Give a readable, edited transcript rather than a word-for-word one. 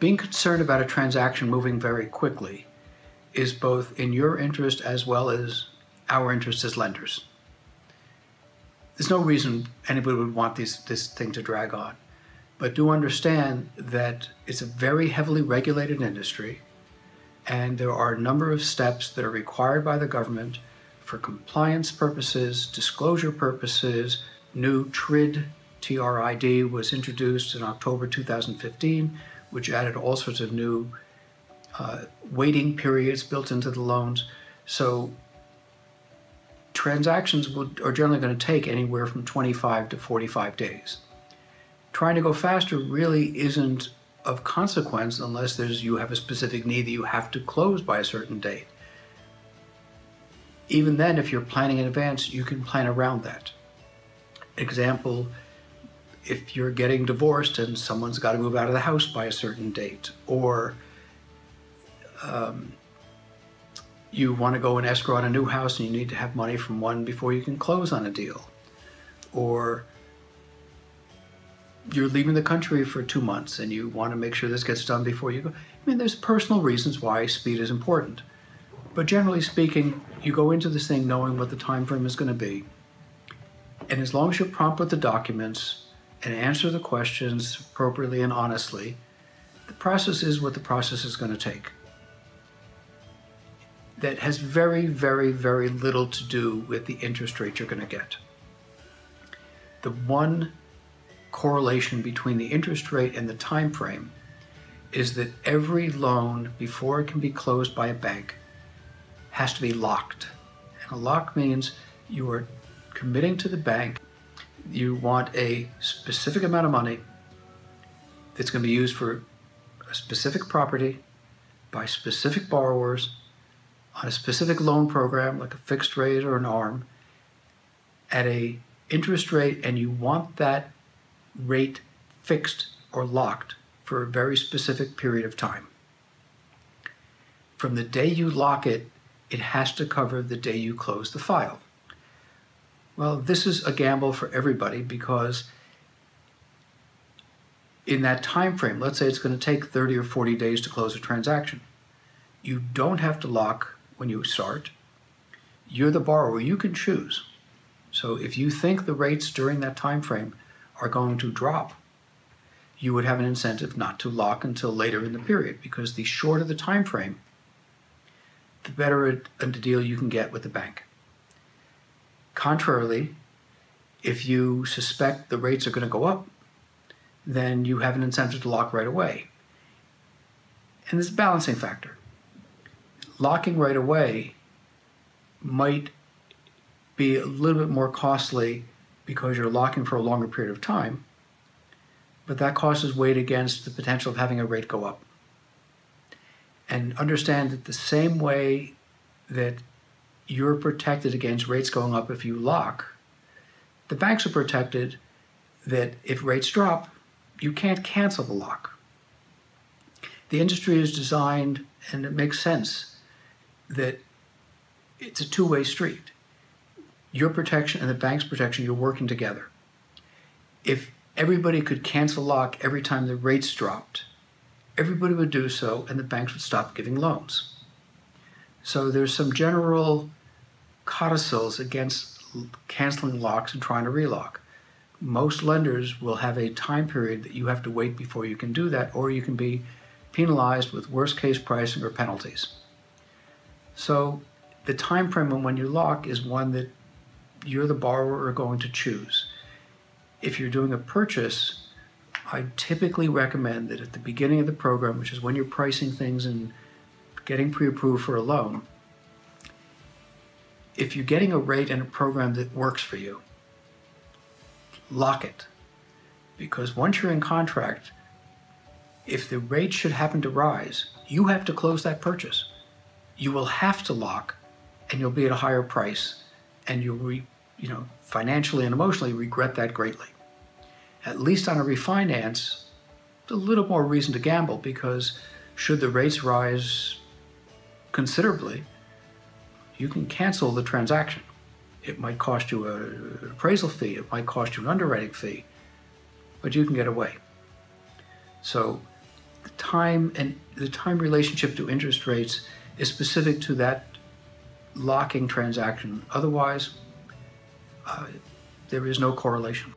Being concerned about a transaction moving very quickly is both in your interest as well as our interest as lenders. There's no reason anybody would want this thing to drag on. But do understand that it's a very heavily regulated industry, and there are a number of steps that are required by the government for compliance purposes, disclosure purposes. New TRID was introduced in October 2015, which added all sorts of new waiting periods built into the loans. So transactions are generally going to take anywhere from 25 to 45 days. Trying to go faster really isn't of consequence unless you have a specific need that you have to close by a certain date. Even then, if you're planning in advance, you can plan around that. Example, if you're getting divorced and someone's got to move out of the house by a certain date, or you want to go and escrow on a new house and you need to have money from one before you can close on a deal, or you're leaving the country for 2 months and you want to make sure this gets done before you go. I mean, there's personal reasons why speed is important. But generally speaking, you go into this thing knowing what the time frame is going to be. And as long as you're prompt with the documents and answer the questions appropriately and honestly, the process is what the process is going to take. That has very, very, very little to do with the interest rate you're going to get. The one correlation between the interest rate and the time frame is that every loan, before it can be closed by a bank, has to be locked. And a lock means you are committing to the bank, you want a specific amount of money that's going to be used for a specific property by specific borrowers on a specific loan program, like a fixed rate or an ARM, at a interest rate, and you want that rate fixed or locked for a very specific period of time. From the day you lock it, it has to cover the day you close the file. Well, this is a gamble for everybody, because in that time frame, let's say it's going to take 30 or 40 days to close a transaction. You don't have to lock when you start. You're the borrower. You can choose. So if you think the rates during that time frame are going to drop, you would have an incentive not to lock until later in the period, because the shorter the time frame, the better a deal you can get with the bank. Contrarily, if you suspect the rates are going to go up, then you have an incentive to lock right away. And there's a balancing factor. Locking right away might be a little bit more costly because you're locking for a longer period of time, but that cost is weighed against the potential of having a rate go up. And understand that the same way that you're protected against rates going up if you lock, the banks are protected that if rates drop, you can't cancel the lock. The industry is designed, and it makes sense, that it's a two-way street. Your protection and the bank's protection, you're working together. If everybody could cancel lock every time the rates dropped, everybody would do so and the banks would stop giving loans. So there's some general codicils against canceling locks and trying to relock. Most lenders will have a time period that you have to wait before you can do that, or you can be penalized with worst case pricing or penalties. So the time frame when you lock is one that you're the borrower are going to choose. If you're doing a purchase, I typically recommend that at the beginning of the program, which is when you're pricing things and getting pre-approved for a loan, if you're getting a rate in a program that works for you, lock it. Because once you're in contract, if the rate should happen to rise, you have to close that purchase. You will have to lock, and you'll be at a higher price, and you'll financially and emotionally regret that greatly. At least on a refinance, a little more reason to gamble, because should the rates rise considerably, you can cancel the transaction. It might cost you an appraisal fee, it might cost you an underwriting fee, but you can get away. So the time relationship to interest rates is specific to that locking transaction. Otherwise, there is no correlation.